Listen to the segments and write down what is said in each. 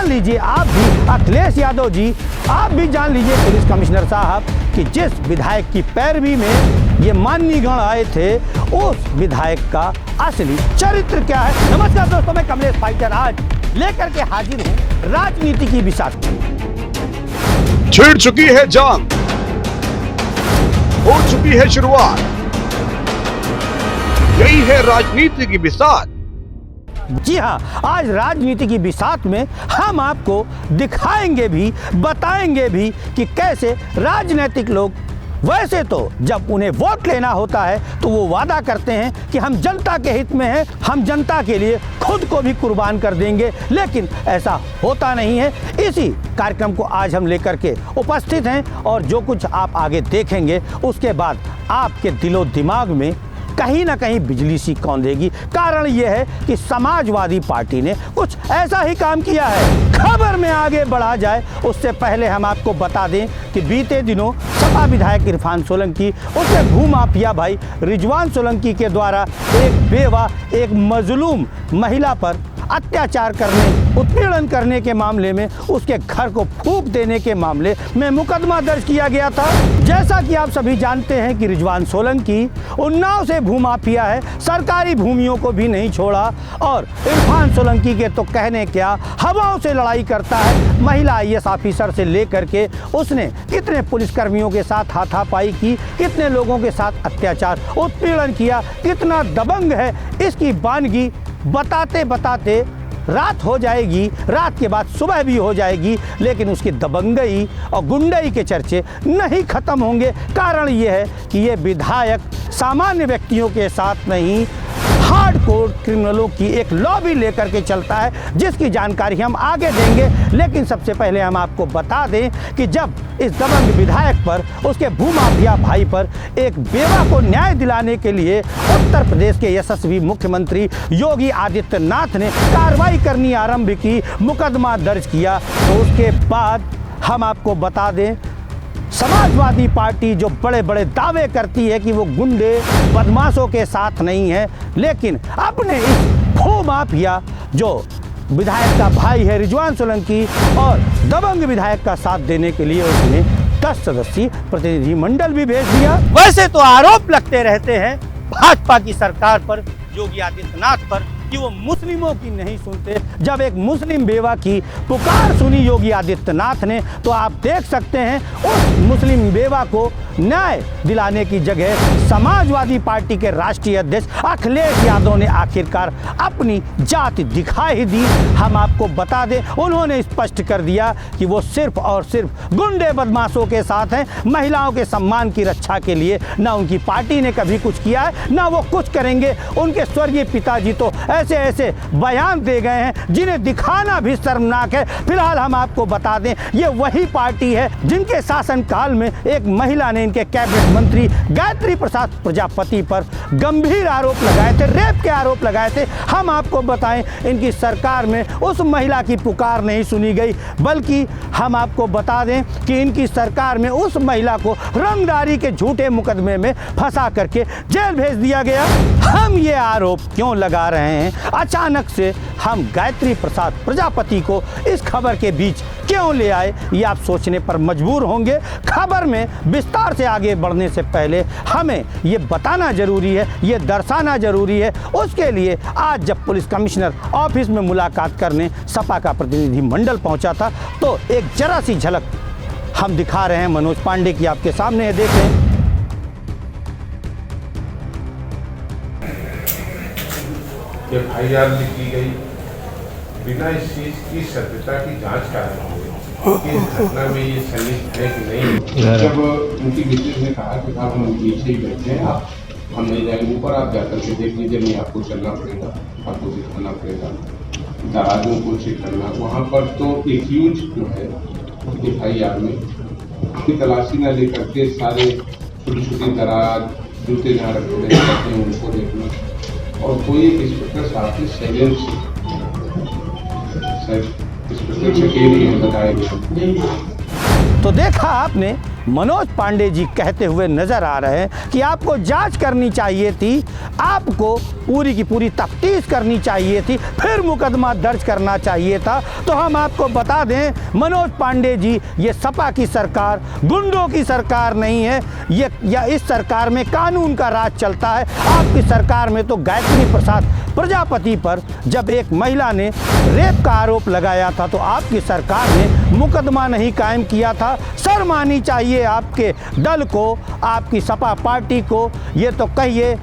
जान लीजिए आप भी, अखिलेश यादव जी, आप भी जान लीजिए पुलिस कमिश्नर साहब कि जिस विधायक की पैरवी में ये माननीय गण आए थे, उस विधायक का असली चरित्र क्या है। नमस्कार दोस्तों, मैं कमलेश फाइटर आज लेकर के हाजिर हूँ राजनीति की बिसात। छिड़ चुकी है जंग, हो चुकी है शुरुआत, यही है राजनीति की बिसात। जी हाँ, आज राजनीति की बिसात में हम आपको दिखाएंगे भी, बताएंगे भी कि कैसे राजनीतिक लोग वैसे तो जब उन्हें वोट लेना होता है तो वो वादा करते हैं कि हम जनता के हित में हैं, हम जनता के लिए खुद को भी कुर्बान कर देंगे, लेकिन ऐसा होता नहीं है। इसी कार्यक्रम को आज हम लेकर के उपस्थित हैं और जो कुछ आप आगे देखेंगे उसके बाद आपके दिलो दिमाग में कहीं ना कहीं बिजली सी कौंधेगी। कारण यह है कि समाजवादी पार्टी ने कुछ ऐसा ही काम किया है। खबर में आगे बढ़ा जाए उससे पहले हम आपको बता दें कि बीते दिनों सपा विधायक इरफान सोलंकी, उसके भूमाफिया भाई रिजवान सोलंकी के द्वारा एक बेवा, एक मजलूम महिला पर अत्याचार करने, उत्पीड़न करने के मामले में, उसके घर को फूंक देने के मामले में मुकदमा दर्ज किया गया था। जैसा कि आप सभी जानते हैं कि रिजवान सोलंकी उन्नाव से भूमाफिया है, सरकारी भूमियों को भी नहीं छोड़ा और इरफान सोलंकी के तो कहने क्या, हवाओं से लड़ाई करता है। महिला IAS ऑफिसर से लेकर के उसने कितने पुलिसकर्मियों के साथ हाथापाई की, कितने लोगों के साथ अत्याचार, उत्पीड़न किया, कितना दबंग है, इसकी वानगी बताते बताते रात हो जाएगी, रात के बाद सुबह भी हो जाएगी, लेकिन उसकी दबंगई और गुंडई के चर्चे नहीं खत्म होंगे। कारण यह है कि ये विधायक सामान्य व्यक्तियों के साथ नहीं, हार्डकोर क्रिमिनलों की एक लॉबी लेकर के चलता है, जिसकी जानकारी हम आगे देंगे। लेकिन सबसे पहले हम आपको बता दें कि जब इस दबंग विधायक पर, उसके भूमाफिया भाई पर, एक बेवा को न्याय दिलाने के लिए उत्तर प्रदेश के यशस्वी मुख्यमंत्री योगी आदित्यनाथ ने कार्रवाई करनी आरंभ की, मुकदमा दर्ज किया, तो उसके बाद हम आपको बता दें समाजवादी पार्टी जो बड़े बड़े दावे करती है कि वो गुंडे बदमाशों के साथ नहीं है, लेकिन अपने इस भूमाफिया जो विधायक का भाई है रिजवान सोलंकी और दबंग विधायक का साथ देने के लिए उसने 10 सदस्यीय प्रतिनिधि मंडल भी भेज दिया। वैसे तो आरोप लगते रहते हैं भाजपा की सरकार पर, योगी आदित्यनाथ पर, कि वो मुस्लिमों की नहीं सुनते। जब एक मुस्लिम बेवा की पुकार सुनी योगी आदित्यनाथ ने, तो आप देख सकते हैं उस मुस्लिम बेवा को न्याय दिलाने की जगह समाजवादी पार्टी के राष्ट्रीय अध्यक्ष अखिलेश यादव ने आखिरकार अपनी जाति दिखा ही दी। हम आपको बता दें, उन्होंने स्पष्ट कर दिया कि वो सिर्फ और सिर्फ गुंडे बदमाशों के साथ हैं। महिलाओं के सम्मान की रक्षा के लिए ना उनकी पार्टी ने कभी कुछ किया है, ना वो कुछ करेंगे। उनके स्वर्गीय पिताजी तो ऐसे ऐसे बयान दे गए हैं जिन्हें दिखाना भी शर्मनाक है। फिलहाल हम आपको बता दें, ये वही पार्टी है जिनके शासनकाल में एक महिला ने इनके कैबिनेट मंत्री गायत्री प्रसाद प्रजापति पर गंभीर आरोप लगाए थे, रेप के आरोप लगाए थे। हम आपको बताएं, इनकी सरकार में उस महिला की पुकार नहीं सुनी गई, बल्कि हम आपको बता दें कि इनकी सरकार में उस महिला को रंगदारी के झूठे मुकदमे में फंसा करके जेल भेज दिया गया। हम ये आरोप क्यों लगा रहे हैं? अचानक से हम गायत्री प्रसाद प्रजापति को इस खबर के बीच क्यों ले आए, ये आप सोचने पर मजबूर होंगे। खबर में विस्तार से आगे बढ़ने से पहले हमें ये बताना जरूरी है, ये दर्शाना जरूरी है। उसके लिए आज जब पुलिस कमिश्नर ऑफिस में मुलाकात करने सपा का प्रतिनिधि मंडल पहुंचा था, तो एक जरा सी झलक हम दिखा रहे हैं मनोज पांडे की, आपके सामने है, देखें। FIR लिखी गई बिना इस चीज की सत्यता की जांच कराई कि इस घटना में ये संलिप्त है कि नहीं। जब उनकी मिसेज ने कहा कि साहब हम नीचे ही बैठे हैं, आप हम नहीं जाएंगे ऊपर, आप जाकर के देख लीजिए, नहीं आपको चलना पड़ेगा, आपको दिखाना पड़ेगा, दराजों को चेक करना। वहाँ पर तो एक ह्यूज जो है FIR में अपनी तलाशी न लेकर के सारे छोटी छोटी दराज, जूते जहाँ रखे हैं उनको देखना, और कोई इंस्पेक्टर साहब की सैलेंस इंस्पेक्टर से के लिए बताया गया। तो देखा आपने मनोज पांडे जी कहते हुए नजर आ रहे हैं कि आपको जांच करनी चाहिए थी, आपको पूरी की पूरी तफ्तीश करनी चाहिए थी, फिर मुकदमा दर्ज करना चाहिए था। तो हम आपको बता दें मनोज पांडे जी, ये सपा की सरकार गुंडों की सरकार नहीं है, ये या इस सरकार में कानून का राज चलता है। आपकी सरकार में तो गायत्री प्रसाद प्रजापति पर जब एक महिला ने रेप का आरोप लगाया था तो आपकी सरकार ने मुकदमा नहीं कायम किया था। शर्म आनी चाहिए आपके दल को, आपकी सपा पार्टी को। ये तो कहिए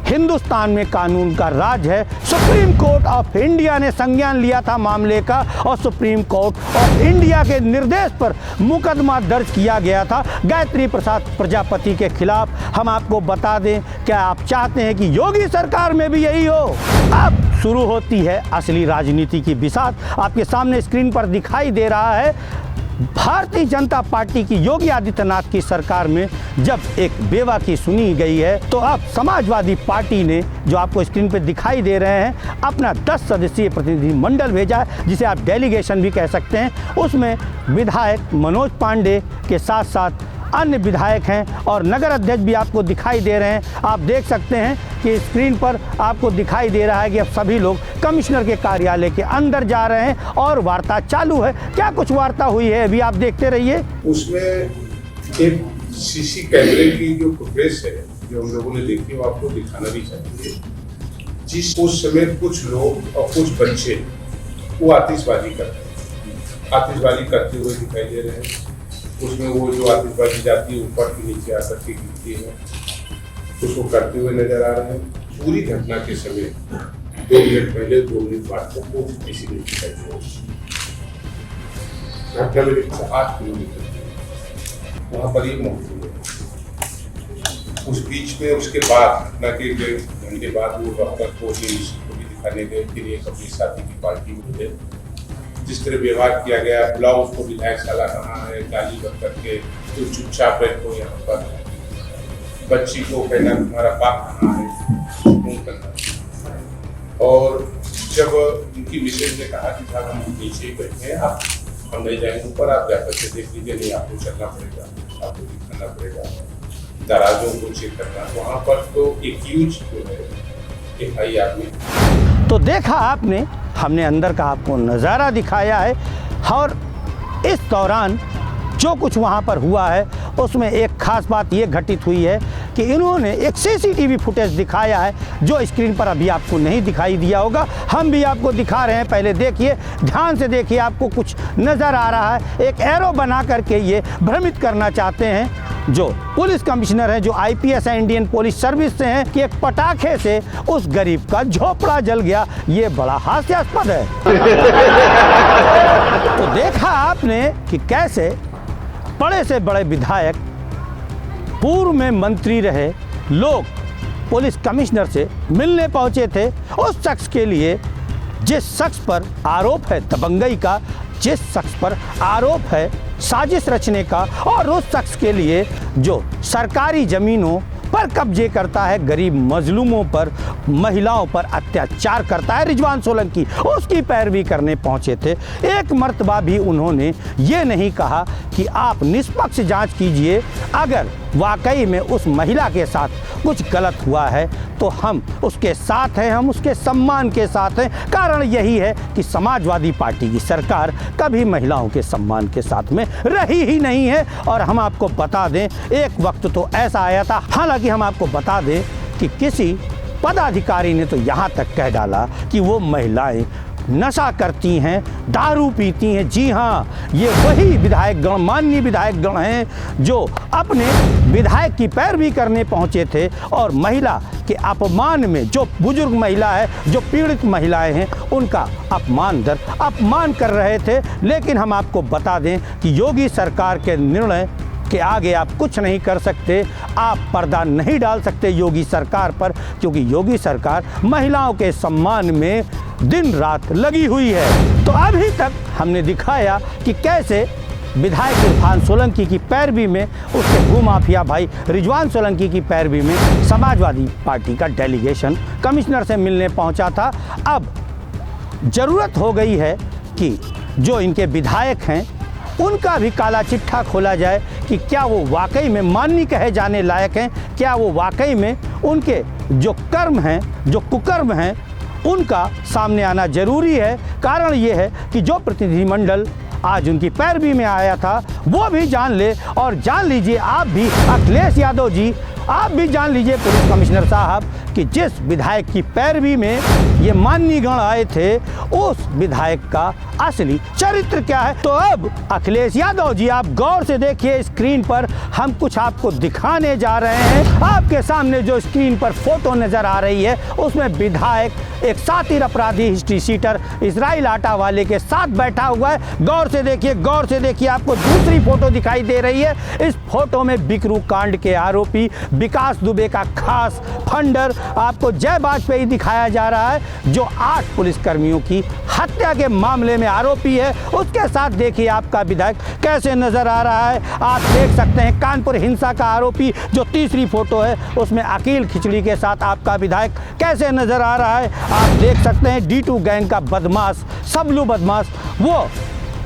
हिंदुस्तान में कानून का राज है। सुप्रीम कोर्ट ऑफ इंडिया ने संज्ञान लिया था मामले का और सुप्रीम कोर्ट ऑफ इंडिया के निर्देश पर मुकदमा दर्ज किया गया था गायत्री प्रसाद प्रजापति के खिलाफ। हम आपको बता दें, क्या आप चाहते हैं कि योगी सरकार में भी यही हो? अब शुरू होती है असली राजनीति की बिसात। आपके सामने स्क्रीन पर दिखाई दे रहा है भारतीय जनता पार्टी की योगी आदित्यनाथ की सरकार में जब एक बेवाकी सुनी गई है तो अब समाजवादी पार्टी ने, जो आपको स्क्रीन पर दिखाई दे रहे हैं, अपना 10 सदस्यीय प्रतिनिधि मंडल भेजा है, जिसे आप डेलीगेशन भी कह सकते हैं। उसमें विधायक मनोज पांडे के साथ साथ अन्य विधायक हैं और नगर अध्यक्ष भी आपको दिखाई दे रहे हैं। आप देख सकते हैं कि स्क्रीन पर आपको दिखाई दे रहा है कि अब सभी लोग कमिश्नर के कार्यालय के अंदर जा रहे हैं और वार्ता चालू है। क्या कुछ वार्ता हुई है अभी आप देखते रहिए। उसमें एक सीसी कैमरे की जो फुटेज है जो हम लोगों ने देखी वो आपको दिखाना भी चाहिए। जिस उस समय कुछ लोग और कुछ बच्चे वो आतिशबाजी करते हुए दिखाई दे रहे हैं। उसमें वो जो आतिशबाजी जाती है ऊपर की नीचे आकर के गिरती है, उसको करते हुए नजर आ रहे हैं। पूरी घटना के समय 2 मिनट पहले 2 मिनट बाद तक वो किसी ने दिखाई दिया। घटना में 8 किलोमीटर वहाँ पर ही मौत हुई है। उस बीच में उसके बाद घटना के 1.5 घंटे बाद वो डॉक्टर को भी दिखाने गए, फिर एक अपनी साथी की पार्टी में गए। जिस तरह व्यवहार किया गया, बुलाओ उसको, विधायक साला कहाँ है, गाली बंद करके तो चुपचाप बैठो यहाँ पर, बच्ची को कहना तुम्हारा बाप कहाँ है, करना। और जब उनकी मिसेज ने कहा कि साहब हम नीचे ही बैठे हैं, आप हम नहीं जाएंगे ऊपर, आप जाकर के देख लीजिए, नहीं आपको चलना पड़ेगा, आपको दिखाना पड़ेगा, दराजों को चेक करना। वहाँ पर तो एक्यूज जो है FIR में तो देखा आपने, हमने अंदर का आपको नज़ारा दिखाया है और इस दौरान जो कुछ वहाँ पर हुआ है उसमें एक खास बात ये घटित हुई है कि इन्होंने एक CCTV फुटेज दिखाया है जो स्क्रीन पर अभी आपको नहीं दिखाई दिया होगा। हम भी आपको दिखा रहे हैं, पहले देखिए, ध्यान से देखिए, आपको कुछ नज़र आ रहा है। एक एरो बना करके ये भ्रमित करना चाहते हैं जो पुलिस कमिश्नर हैं, जो IPS है, इंडियन पुलिस सर्विस से हैं, कि एक पटाखे से उस गरीब का झोपड़ा जल गया। ये बड़ा हास्यास्पद है। तो देखा आपने कि कैसे बड़े से बड़े विधायक, पूर्व में मंत्री रहे लोग पुलिस कमिश्नर से मिलने पहुंचे थे। उस शख्स के लिए, जिस शख्स पर आरोप है दबंगई का, जिस शख्स पर आरोप है साजिश रचने का, और उस शख्स के लिए जो सरकारी ज़मीनों पर कब्जे करता है, गरीब मजलूमों पर, महिलाओं पर अत्याचार करता है, रिजवान सोलंकी, उसकी पैरवी करने पहुंचे थे। एक मर्तबा भी उन्होंने ये नहीं कहा कि आप निष्पक्ष जांच कीजिए, अगर वाकई में उस महिला के साथ कुछ गलत हुआ है तो हम उसके साथ हैं, हम उसके सम्मान के साथ हैं। कारण यही है कि समाजवादी पार्टी की सरकार कभी महिलाओं के सम्मान के साथ में रही ही नहीं है। और हम आपको बता दें, एक वक्त तो ऐसा आया था, हालांकि हम आपको बता दें कि किसी पदाधिकारी ने तो यहाँ तक कह डाला कि वो महिलाएं नशा करती हैं, दारू पीती हैं। जी हाँ, ये वही विधायकगण, माननीय विधायकगण हैं जो अपने विधायक की पैरवी करने पहुंचे थे और महिला के अपमान में, जो बुजुर्ग महिला है, जो पीड़ित महिलाएं हैं, उनका अपमान कर रहे थे। लेकिन हम आपको बता दें कि योगी सरकार के निर्णय के आगे आप कुछ नहीं कर सकते, आप पर्दा नहीं डाल सकते योगी सरकार पर, क्योंकि योगी सरकार महिलाओं के सम्मान में दिन रात लगी हुई है। तो अभी तक हमने दिखाया कि कैसे विधायक इरफान सोलंकी की पैरवी में, उसके भूमाफिया भाई रिजवान सोलंकी की पैरवी में समाजवादी पार्टी का डेलीगेशन कमिश्नर से मिलने पहुंचा था। अब ज़रूरत हो गई है कि जो इनके विधायक हैं उनका भी काला चिट्ठा खोला जाए कि क्या वो वाकई में माननीय कहे जाने लायक हैं, क्या वो वाकई में उनके जो कर्म हैं, जो कुकर्म हैं, उनका सामने आना जरूरी है। कारण ये है कि जो प्रतिनिधिमंडल आज उनकी पैरवी में आया था वो भी जान ले, और जान लीजिए आप भी, अखिलेश यादव जी, आप भी जान लीजिए पुलिस कमिश्नर साहब, कि जिस विधायक की पैरवी में ये माननीय गण आए थे उस विधायक का असली चरित्र क्या है। तो अब अखिलेश यादव जी आप गौर से देखिए, स्क्रीन पर हम कुछ आपको दिखाने जा रहे हैं। आपके सामने जो स्क्रीन पर फोटो नजर आ रही है उसमें विधायक एक सातिर अपराधी हिस्ट्री शीटर इजराइल आटा वाले के साथ बैठा हुआ है। गौर से देखिए, गौर से देखिए, आपको दूसरी फोटो दिखाई दे रही है। इस फोटो में बिकरू कांड के आरोपी विकास दुबे का खास फंडर आपको जय वाजपेयी दिखाया जा रहा है, जो 8 पुलिसकर्मियों की हत्या के मामले में आरोपी है। उसके साथ देखिए आपका विधायक कैसे नजर आ रहा है। आप देख सकते हैं कानपुर हिंसा का आरोपी, जो तीसरी फोटो है उसमें अकील खिचड़ी के साथ आपका विधायक कैसे नजर आ रहा है। आप देख सकते हैं D2 गैंग का बदमाश, सबलू बदमाश, वो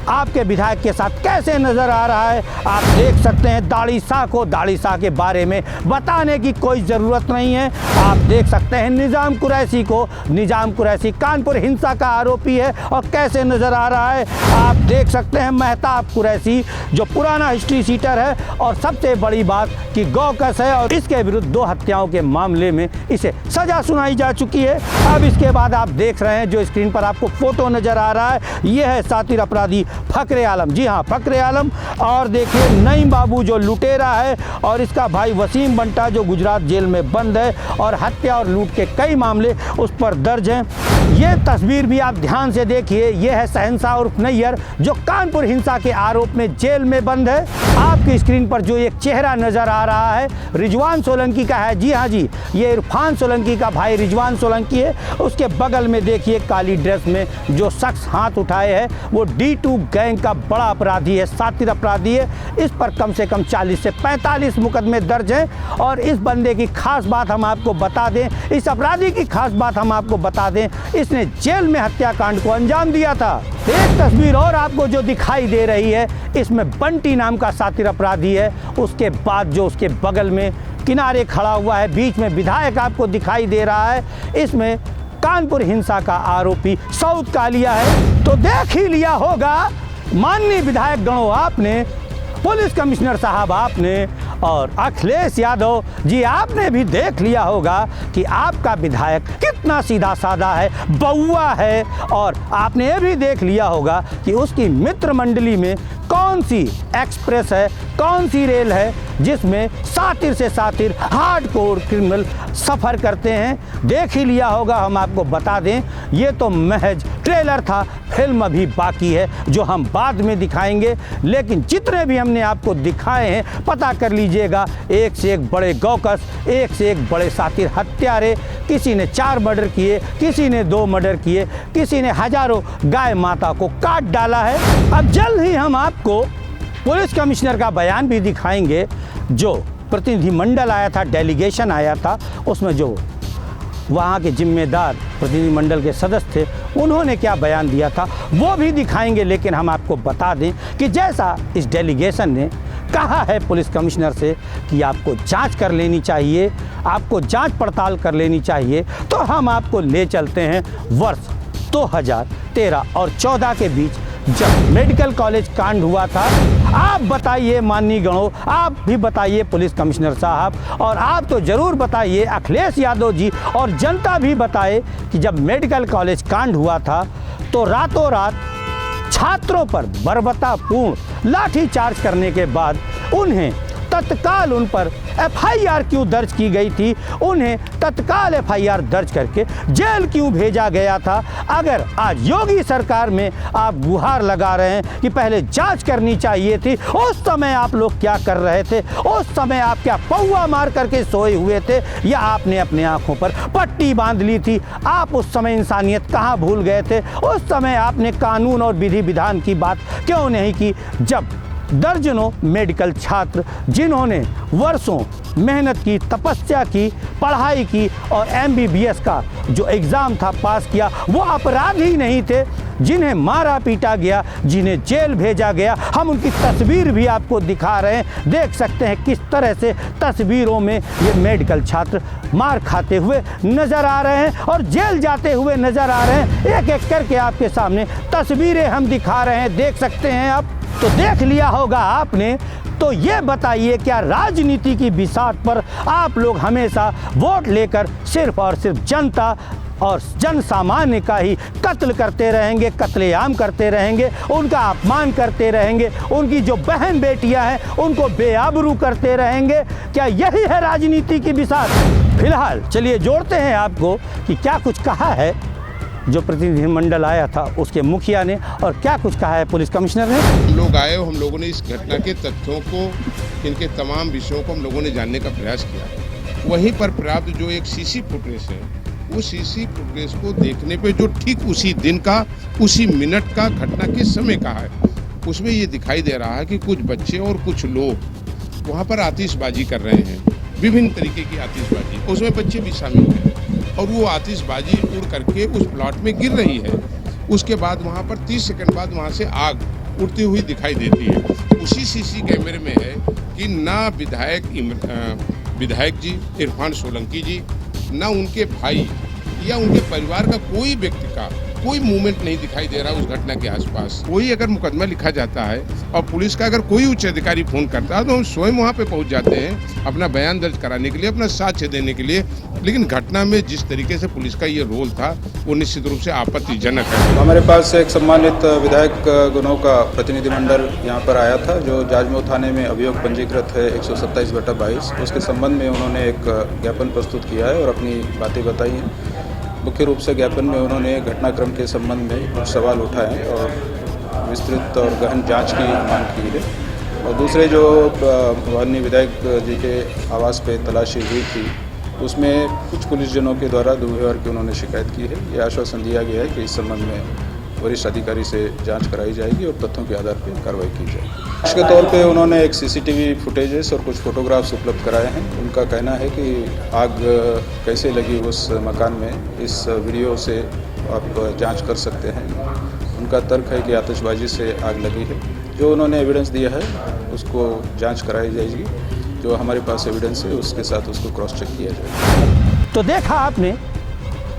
आपके विधायक के साथ कैसे नजर आ रहा है। आप देख सकते हैं दाढ़ी शाह को, दाढ़ी शाह के बारे में बताने की कोई ज़रूरत नहीं है। आप देख सकते हैं निज़ाम कुरैशी को, निज़ाम कुरैशी कानपुर हिंसा का आरोपी है और कैसे नज़र आ रहा है। आप देख सकते हैं महताब कुरैशी, जो पुराना हिस्ट्री शीटर है, और सबसे बड़ी बात कि गौकस है और इसके विरुद्ध 2 हत्याओं के मामले में इसे सजा सुनाई जा चुकी है। अब इसके बाद आप देख रहे हैं जो स्क्रीन पर आपको फोटो नज़र आ रहा है, यह है सातिर अपराधी फकरे आलम। जी हाँ, फकरे आलम। और देखिए नईम बाबू जो लुटेरा है, और इसका भाई वसीम बंटा जो गुजरात जेल में बंद है और हत्या और लूट के कई मामले उस पर दर्ज हैं। ये तस्वीर भी आप ध्यान से देखिए, ये है शहंशाह उर्फ नैयर, जो कानपुर हिंसा के आरोप में जेल में बंद है। आपकी स्क्रीन पर जो एक चेहरा नजर आ रहा है रिजवान सोलंकी का है। जी हाँ जी, ये इरफान सोलंकी का भाई रिजवान सोलंकी है। उसके बगल में देखिए काली ड्रेस में जो शख्स हाथ उठाए है वो D2 गैंग का बड़ा अपराधी है, सातिर अपराधी है। इस पर कम से कम 40 से 45 मुकदमे दर्ज हैं। और इस बंदे की खास बात हम आपको बता दें, इस अपराधी की खास बात हम आपको बता दें, इसने जेल में हत्याकांड को अंजाम दिया था। एक तस्वीर और आपको जो दिखाई दे रही है, इसमें बंटी नाम का सातिर अपराधी है। उसके बाद जो उसके बगल में किनारे खड़ा हुआ है, बीच में विधायक आपको दिखाई दे रहा है, इसमें कानपुर हिंसा का आरोपी सऊद कालिया है। तो देख ही लिया होगा माननीय विधायक गणों आपने, पुलिस कमिश्नर साहब आपने, और अखिलेश यादव जी आपने भी देख लिया होगा कि आपका विधायक कितना सीधा साधा है, बउआ है। और आपने ये भी देख लिया होगा कि उसकी मित्र मंडली में कौन सी एक्सप्रेस है, कौन सी रेल है जिसमें सातिर से सातिर हार्डकोर क्रिमिनल सफ़र करते हैं। देख ही लिया होगा। हम आपको बता दें ये तो महज ट्रेलर था, फिल्म अभी बाकी है जो हम बाद में दिखाएंगे। लेकिन जितने भी हमने आपको दिखाए हैं पता कर लीजिएगा, एक से एक बड़े गौकस, एक से एक बड़े सातिर हत्यारे। किसी ने 4 मर्डर किए, किसी ने 2 मर्डर किए, किसी ने हजारों गाय माता को काट डाला है। अब जल्द ही हम आपको पुलिस कमिश्नर का बयान भी दिखाएंगे। जो प्रतिनिधिमंडल आया था, डेलीगेशन आया था, उसमें जो वहाँ के जिम्मेदार प्रतिनिधिमंडल के सदस्य थे उन्होंने क्या बयान दिया था वो भी दिखाएंगे। लेकिन हम आपको बता दें कि जैसा इस डेलीगेशन ने कहा है पुलिस कमिश्नर से कि आपको जांच कर लेनी चाहिए, आपको जांच पड़ताल कर लेनी चाहिए, तो हम आपको ले चलते हैं वर्ष 2013 और 14 के बीच, जब मेडिकल कॉलेज कांड हुआ था। आप बताइए माननीय गणों, आप भी बताइए पुलिस कमिश्नर साहब, और आप तो जरूर बताइए अखिलेश यादव जी, और जनता भी बताए कि जब मेडिकल कॉलेज कांड हुआ था तो रातों रात छात्रों पर बर्बरतापूर्ण लाठीचार्ज करने के बाद उन्हें तत्काल उन पर FIR क्यों दर्ज की गई थी, उन्हें तत्काल FIR दर्ज करके जेल क्यों भेजा गया था। अगर आज योगी सरकार में आप गुहार लगा रहे हैं कि पहले जांच करनी चाहिए थी, उस समय आप लोग क्या कर रहे थे? उस समय आप क्या पौआ मार करके सोए हुए थे, या आपने अपने आंखों पर पट्टी बांध ली थी? आप उस समय इंसानियत कहाँ भूल गए थे? उस समय आपने कानून और विधि विधान की बात क्यों नहीं की? जब दर्जनों मेडिकल छात्र जिन्होंने वर्षों मेहनत की, तपस्या की, पढ़ाई की और MBBS का जो एग्ज़ाम था पास किया, वो अपराधी नहीं थे जिन्हें मारा पीटा गया, जिन्हें जेल भेजा गया। हम उनकी तस्वीर भी आपको दिखा रहे हैं, देख सकते हैं किस तरह से तस्वीरों में ये मेडिकल छात्र मार खाते हुए नज़र आ रहे हैं और जेल जाते हुए नज़र आ रहे हैं। एक एक करके आपके सामने तस्वीरें हम दिखा रहे हैं, देख सकते हैं आप। तो देख लिया होगा आपने, तो ये बताइए क्या राजनीति की बिसात पर आप लोग हमेशा वोट लेकर सिर्फ और सिर्फ जनता और जन सामान्य का ही कत्ल करते रहेंगे, कत्लेआम करते रहेंगे, उनका अपमान करते रहेंगे, उनकी जो बहन बेटियां हैं उनको बेआबरू करते रहेंगे? क्या यही है राजनीति की बिसात? फिलहाल चलिए जोड़ते हैं आपको कि क्या कुछ कहा है जो प्रतिनिधिमंडल आया था उसके मुखिया ने और क्या कुछ कहा है पुलिस कमिश्नर ने। हम लोग आए, हम लोगों ने इस घटना के तथ्यों को, इनके तमाम विषयों को हम लोगों ने जानने का प्रयास किया। वहीं पर प्राप्त जो एक सीसी फुटेज है, वो सीसी फुटेज को देखने पे जो ठीक उसी दिन का, उसी मिनट का, घटना के समय का है, उसमें ये दिखाई दे रहा है कि कुछ बच्चे और कुछ लोग वहाँ पर आतिशबाजी कर रहे हैं, विभिन्न तरीके की आतिशबाजी, उसमें बच्चे भी शामिल हैं और वो आतिशबाजी उड़ करके उस प्लॉट में गिर रही है। उसके बाद वहाँ पर 30 सेकंड बाद वहाँ से आग उड़ती हुई दिखाई देती है। उसी सीसी कैमरे में है कि ना विधायक जी इरफान सोलंकी जी, ना उनके भाई या उनके परिवार का कोई व्यक्ति का कोई मूवमेंट नहीं दिखाई दे रहा उस घटना के आसपास। कोई अगर मुकदमा लिखा जाता है और पुलिस का अगर कोई उच्च अधिकारी फोन करता है तो हम स्वयं वहाँ पे पहुँच जाते हैं अपना बयान दर्ज कराने के लिए, अपना साक्ष्य देने के लिए। लेकिन घटना में जिस तरीके से पुलिस का ये रोल था वो निश्चित रूप से आपत्तिजनक है। हमारे पास एक सम्मानित विधायक गणों का प्रतिनिधिमंडल यहाँ पर आया था जो जाजमऊ थाने में अभियोग पंजीकृत है 127/22। उसके संबंध में उन्होंने एक ज्ञापन प्रस्तुत किया है और अपनी बातें बताई हैं। मुख्य रूप से ज्ञापन में उन्होंने घटनाक्रम के संबंध में कुछ सवाल उठाए और विस्तृत और गहन जांच की मांग की है। और दूसरे जो माननीय विधायक जी के आवास पे तलाशी हुई थी उसमें कुछ पुलिसजनों के द्वारा दुर्व्यवहार की उन्होंने शिकायत की है। ये आश्वासन दिया गया है कि इस संबंध में वरिष्ठ अधिकारी से जांच कराई जाएगी और तथ्यों के आधार पर कार्रवाई की जाएगी। इसके तौर पे उन्होंने एक CCTV फुटेजेस और कुछ फोटोग्राफ्स उपलब्ध कराए हैं। उनका कहना है कि आग कैसे लगी उस मकान में, इस वीडियो से आप जांच कर सकते हैं। उनका तर्क है कि आतिशबाजी से आग लगी है। जो उन्होंने एविडेंस दिया है उसको जांच कराई जाएगी। जो हमारे पास एविडेंस है उसके साथ उसको क्रॉस चेक किया जाएगा। तो देखा आपने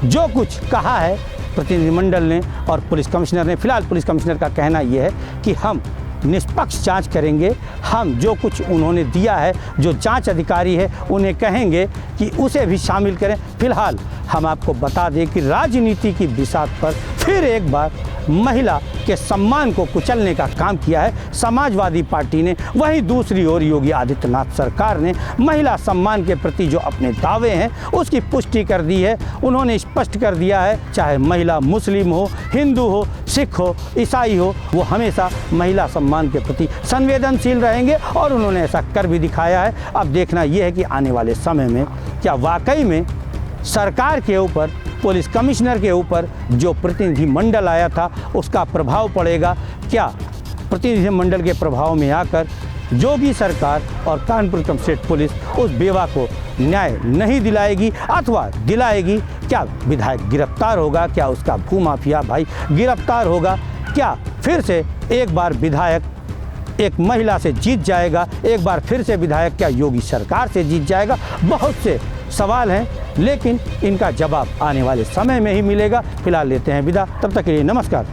जो कुछ कहा है प्रतिनिधिमंडल ने और पुलिस कमिश्नर ने। फिलहाल पुलिस कमिश्नर का कहना यह है कि हम निष्पक्ष जांच करेंगे। हम जो कुछ उन्होंने दिया है, जो जांच अधिकारी है उन्हें कहेंगे कि उसे भी शामिल करें। फिलहाल हम आपको बता दें कि राजनीति की बिसात पर फिर एक बार महिला के सम्मान को कुचलने का काम किया है समाजवादी पार्टी ने। वहीं दूसरी ओर योगी आदित्यनाथ सरकार ने महिला सम्मान के प्रति जो अपने दावे हैं उसकी पुष्टि कर दी है। उन्होंने स्पष्ट कर दिया है चाहे महिला मुस्लिम हो, हिंदू हो, सिख हो, ईसाई हो, वो हमेशा महिला सम्मान के प्रति संवेदनशील रहेंगे और उन्होंने ऐसा कर भी दिखाया है। अब देखना यह है कि आने वाले समय में क्या वाकई में सरकार के ऊपर, पुलिस कमिश्नर के ऊपर जो प्रतिनिधिमंडल आया था उसका प्रभाव पड़ेगा। क्या प्रतिनिधिमंडल के प्रभाव में आकर योगी सरकार और कानपुर कमिश्नरेट पुलिस उस बेवा को न्याय नहीं दिलाएगी अथवा दिलाएगी? क्या विधायक गिरफ्तार होगा? क्या उसका भूमाफिया भाई गिरफ्तार होगा? क्या फिर से एक बार विधायक एक महिला से जीत जाएगा? एक बार फिर से विधायक क्या योगी सरकार से जीत जाएगा? बहुत से सवाल हैं, लेकिन इनका जवाब आने वाले समय में ही मिलेगा। फिलहाल लेते हैं विदा, तब तक के लिए नमस्कार।